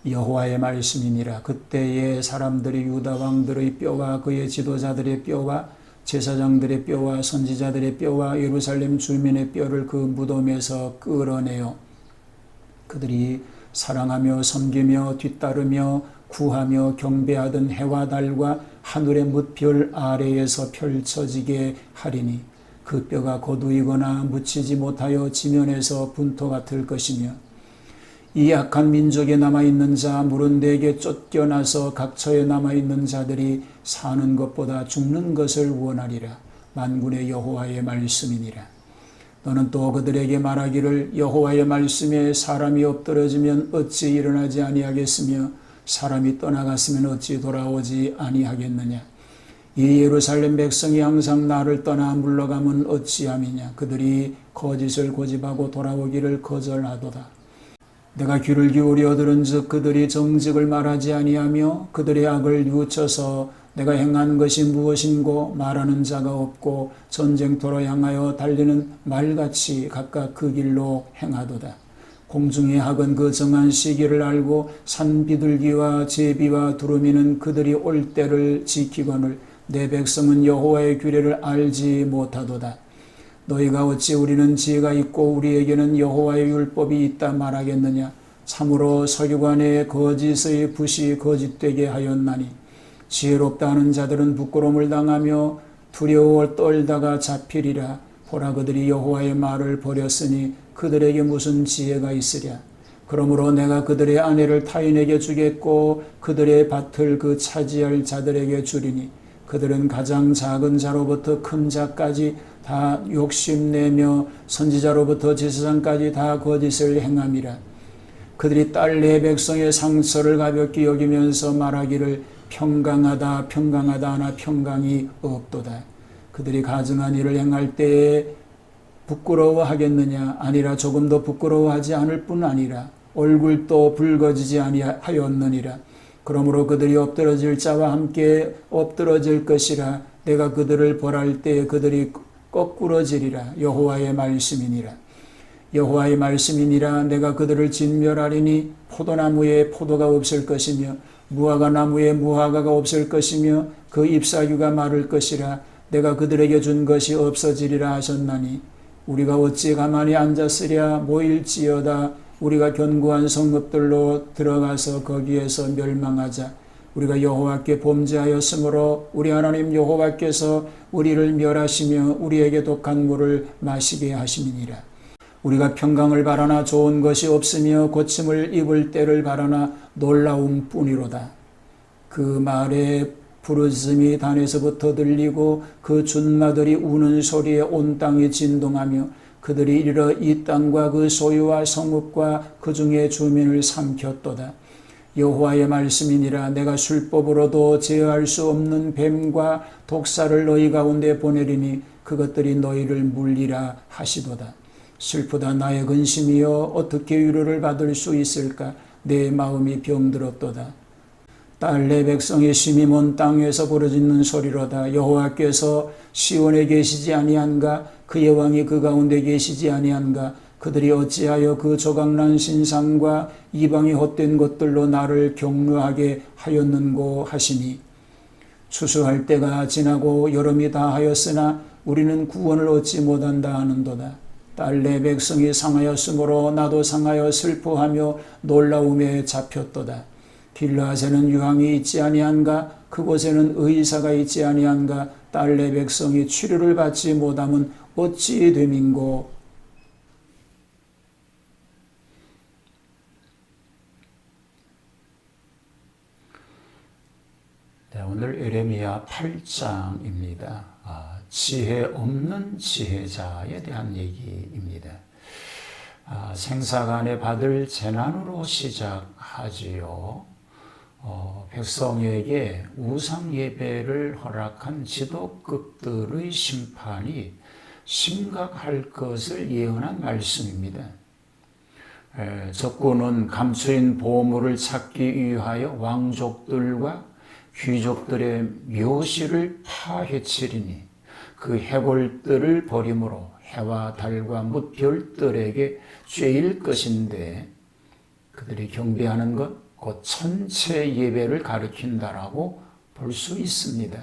여호와의 말씀이니라. 그때에 사람들이 유다 왕들의 뼈와 그의 지도자들의 뼈와 제사장들의 뼈와 선지자들의 뼈와 예루살렘 주민의 뼈를 그 무덤에서 끌어내어 그들이 사랑하며 섬기며 뒤따르며 구하며 경배하던 해와 달과 하늘의 뭇별 아래에서 펼쳐지게 하리니 그 뼈가 거두이거나 묻히지 못하여 지면에서 분토가 들 것이며 이 악한 민족에 남아있는 자 물은 내게 쫓겨나서 각처에 남아있는 자들이 사는 것보다 죽는 것을 원하리라. 만군의 여호와의 말씀이니라. 너는 또 그들에게 말하기를 여호와의 말씀에 사람이 엎드러지면 어찌 일어나지 아니하겠으며 사람이 떠나갔으면 어찌 돌아오지 아니하겠느냐. 이 예루살렘 백성이 항상 나를 떠나 물러가면 어찌함이냐. 그들이 거짓을 고집하고 돌아오기를 거절하도다. 내가 귀를 기울여 들은즉 그들이 정직을 말하지 아니하며 그들의 악을 뉘우쳐서 내가 행한 것이 무엇인고 말하는 자가 없고 전쟁터로 향하여 달리는 말같이 각각 그 길로 행하도다. 공중의 학은 그 정한 시기를 알고 산 비둘기와 제비와 두루미는 그들이 올 때를 지키거늘 내 백성은 여호와의 규례를 알지 못하도다. 너희가 어찌 우리는 지혜가 있고 우리에게는 여호와의 율법이 있다 말하겠느냐. 참으로 서기관의 거짓의 붓이 거짓되게 하였나니 지혜롭다 하는 자들은 부끄러움을 당하며 두려워 떨다가 잡히리라. 보라 그들이 여호와의 말을 버렸으니 그들에게 무슨 지혜가 있으랴. 그러므로 내가 그들의 아내를 타인에게 주겠고 그들의 밭을 그 차지할 자들에게 주리니 그들은 가장 작은 자로부터 큰 자까지 다 욕심내며 선지자로부터 제사장까지 다 거짓을 행함이라. 그들이 딸 내 백성의 상처를 가볍게 여기면서 말하기를 평강하다 평강하다 하나 평강이 없도다. 그들이 가증한 일을 행할 때에 부끄러워하겠느냐. 아니라 조금 더 부끄러워하지 않을 뿐 아니라 얼굴도 붉어지지 아니하였느니라. 그러므로 그들이 엎드러질 자와 함께 엎드러질 것이라. 내가 그들을 벌할 때에 그들이 거꾸러지리라. 여호와의 말씀이니라. 여호와의 말씀이니라. 내가 그들을 진멸하리니 포도나무에 포도가 없을 것이며 무화과 나무에 무화과가 없을 것이며 그 잎사귀가 마를 것이라. 내가 그들에게 준 것이 없어지리라 하셨나니 우리가 어찌 가만히 앉았으랴. 모일지어다. 우리가 견고한 성읍들로 들어가서 거기에서 멸망하자. 우리가 여호와께 범죄하였으므로 우리 하나님 여호와께서 우리를 멸하시며 우리에게 독한 물을 마시게 하심이니라. 우리가 평강을 바라나 좋은 것이 없으며 고침을 입을 때를 바라나 놀라움 뿐이로다. 그 말에 부르짖음이 단에서부터 들리고 그 준마들이 우는 소리에 온 땅이 진동하며 그들이 이르러 이 땅과 그 소유와 성읍과 그 중에 주민을 삼켰도다. 여호와의 말씀이니라. 내가 술법으로도 제어할 수 없는 뱀과 독사를 너희 가운데 보내리니 그것들이 너희를 물리라 하시도다. 슬프다 나의 근심이여 어떻게 위로를 받을 수 있을까. 내 마음이 병들었도다. 딸 내 백성의 심히 먼 땅에서 부르짖는 소리로다. 여호와께서 시온에 계시지 아니한가. 그의 왕이 그 가운데 계시지 아니한가. 그들이 어찌하여 그 조각난 신상과 이방의 헛된 것들로 나를 격노하게 하였는고 하시니 추수할 때가 지나고 여름이 다하였으나 우리는 구원을 얻지 못한다 하는도다. 딸 내 백성이 상하였으므로 나도 상하여 슬퍼하며 놀라움에 잡혔도다. 길르앗에는 유황이 있지 아니한가. 그곳에는 의사가 있지 아니한가. 딸 내 백성이 치료를 받지 못하면 어찌 됨인고. 네, 오늘 에레미야 8장입니다. 지혜 없는 지혜자에 대한 얘기입니다. 생사간에 받을 재난으로 시작하지요. 백성에게 우상 예배를 허락한 지도급들의 심판이 심각할 것을 예언한 말씀입니다. 적군은 감추인 보물을 찾기 위하여 왕족들과 귀족들의 묘실을 파헤치리니 그 해골들을 버림으로 해와 달과 뭇별들에게 죄일 것인데 그들이 경배하는 것 곧 천체 예배를 가리킨다라고 볼 수 있습니다.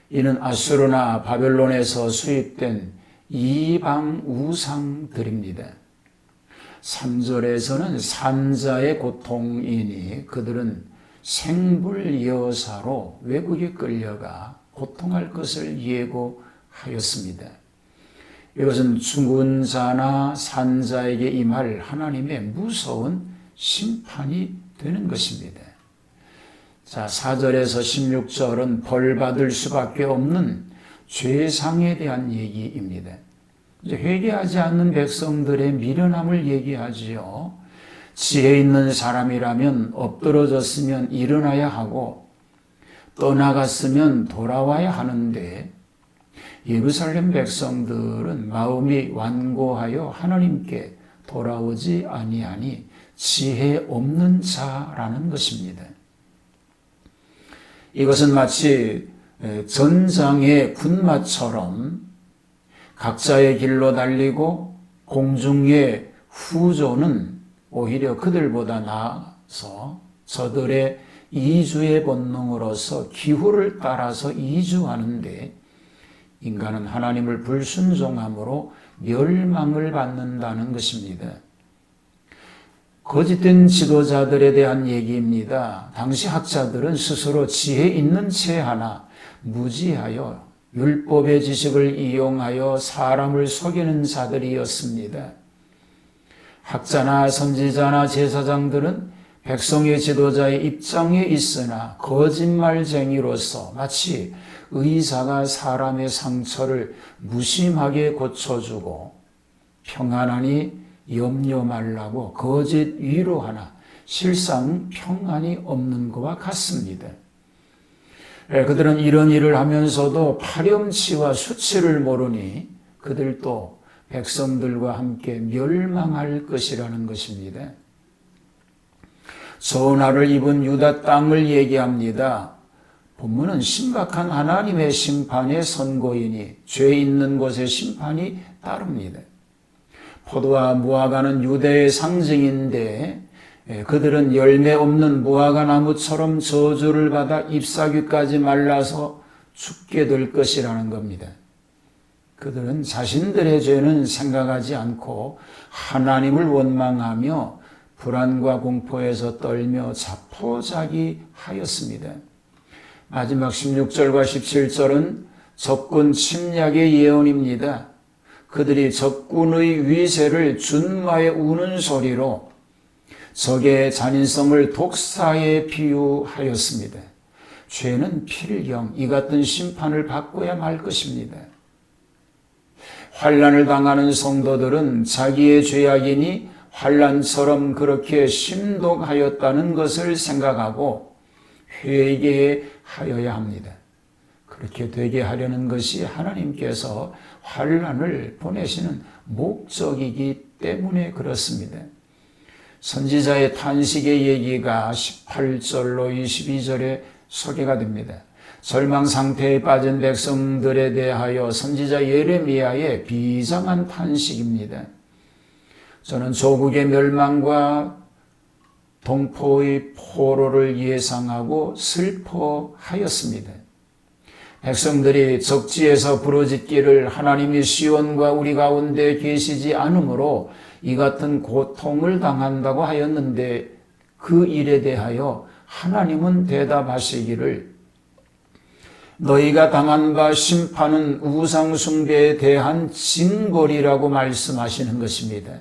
이는 아수르나 바벨론에서 수입된 이방 우상들입니다. 3절에서는 산자의 고통이니 그들은 생불여사로 외국에 끌려가 고통할 것을 예고하였습니다. 이것은 죽은 자나 산자에게 임할 하나님의 무서운 심판이 되는 것입니다. 자, 4절에서 16절은 벌 받을 수밖에 없는 죄상에 대한 얘기입니다. 이제 회개하지 않는 백성들의 미련함을 얘기하지요. 지혜 있는 사람이라면 엎드러졌으면 일어나야 하고 떠나갔으면 돌아와야 하는데 예루살렘 백성들은 마음이 완고하여 하나님께 돌아오지 아니하니 지혜 없는 자라는 것입니다. 이것은 마치 전장의 군마처럼 각자의 길로 달리고 공중의 후조는 오히려 그들보다 나아서 저들의 이주의 본능으로서 기후를 따라서 이주하는데 인간은 하나님을 불순종함으로 멸망을 받는다는 것입니다. 거짓된 지도자들에 대한 얘기입니다. 당시 학자들은 스스로 지혜 있는 채 하나 무지하여 율법의 지식을 이용하여 사람을 속이는 자들이었습니다. 학자나 선지자나 제사장들은 백성의 지도자의 입장에 있으나 거짓말쟁이로서 마치 의사가 사람의 상처를 무심하게 고쳐주고 평안하니 염려 말라고 거짓 위로하나 실상 평안이 없는 것과 같습니다. 그들은 이런 일을 하면서도 파렴치와 수치를 모르니 그들도 백성들과 함께 멸망할 것이라는 것입니다. 전화를 입은 유다 땅을 얘기합니다. 본문은 심각한 하나님의 심판의 선고이니 죄 있는 곳에 심판이 따릅니다. 포도와 무화과는 유대의 상징인데 그들은 열매 없는 무화과 나무처럼 저주를 받아 잎사귀까지 말라서 죽게 될 것이라는 겁니다. 그들은 자신들의 죄는 생각하지 않고 하나님을 원망하며 불안과 공포에서 떨며 자포자기하였습니다. 마지막 16절과 17절은 적군 침략의 예언입니다. 그들이 적군의 위세를 준마에 우는 소리로 적의 잔인성을 독사에 비유하였습니다. 죄는 필경 이 같은 심판을 받고야 말 것입니다. 환난을 당하는 성도들은 자기의 죄악이니 환난처럼 그렇게 심독하였다는 것을 생각하고 회개하여야 합니다. 그렇게 되게 하려는 것이 하나님께서 환난을 보내시는 목적이기 때문에 그렇습니다. 선지자의 탄식의 얘기가 18절로 22절에 소개가 됩니다. 절망 상태에 빠진 백성들에 대하여 선지자 예레미야의 비장한 탄식입니다. 저는 조국의 멸망과 동포의 포로를 예상하고 슬퍼하였습니다. 백성들이 적지에서 부르짖기를 하나님이 시온과 우리 가운데 계시지 않으므로 이 같은 고통을 당한다고 하였는데 그 일에 대하여 하나님은 대답하시기를 너희가 당한 바 심판은 우상 숭배에 대한 징벌이라고 말씀하시는 것입니다.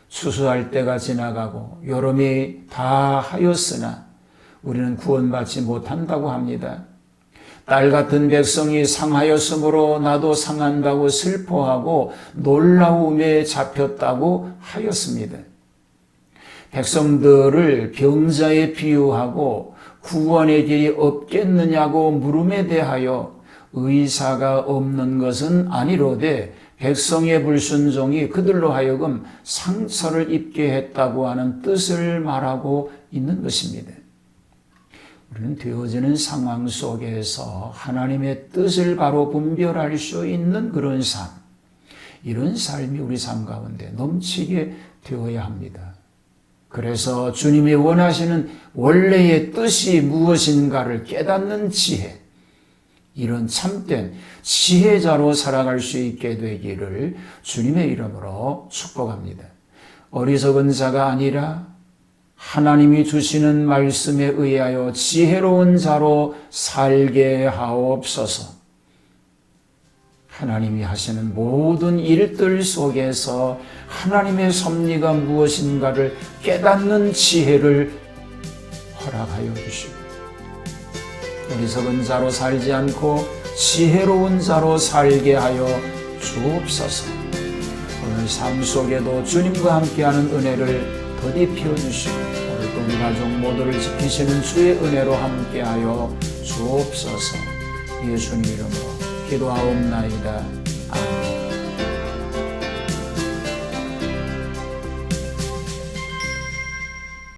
추수할 때가 지나가고 여름이 다 하였으나 우리는 구원받지 못한다고 합니다. 딸 같은 백성이 상하였으므로 나도 상한다고 슬퍼하고 놀라움에 잡혔다고 하였습니다. 백성들을 병자에 비유하고 구원의 길이 없겠느냐고 물음에 대하여 의사가 없는 것은 아니로되 백성의 불순종이 그들로 하여금 상처를 입게 했다고 하는 뜻을 말하고 있는 것입니다. 우리는 되어지는 상황 속에서 하나님의 뜻을 바로 분별할 수 있는 그런 삶, 이런 삶이 우리 삶 가운데 넘치게 되어야 합니다. 그래서 주님이 원하시는 원래의 뜻이 무엇인가를 깨닫는 지혜, 이런 참된 지혜자로 살아갈 수 있게 되기를 주님의 이름으로 축복합니다. 어리석은 자가 아니라 하나님이 주시는 말씀에 의하여 지혜로운 자로 살게 하옵소서. 하나님이 하시는 모든 일들 속에서 하나님의 섭리가 무엇인가를 깨닫는 지혜를 허락하여 주시고, 어리석은 자로 살지 않고 지혜로운 자로 살게 하여 주옵소서. 오늘 삶 속에도 주님과 함께하는 은혜를 더디 피워주시고, 오늘 또 우리 가족 모두를 지키시는 주의 은혜로 함께하여 주옵소서. 예수님 이름으로 기도하옵나이다. 아멘.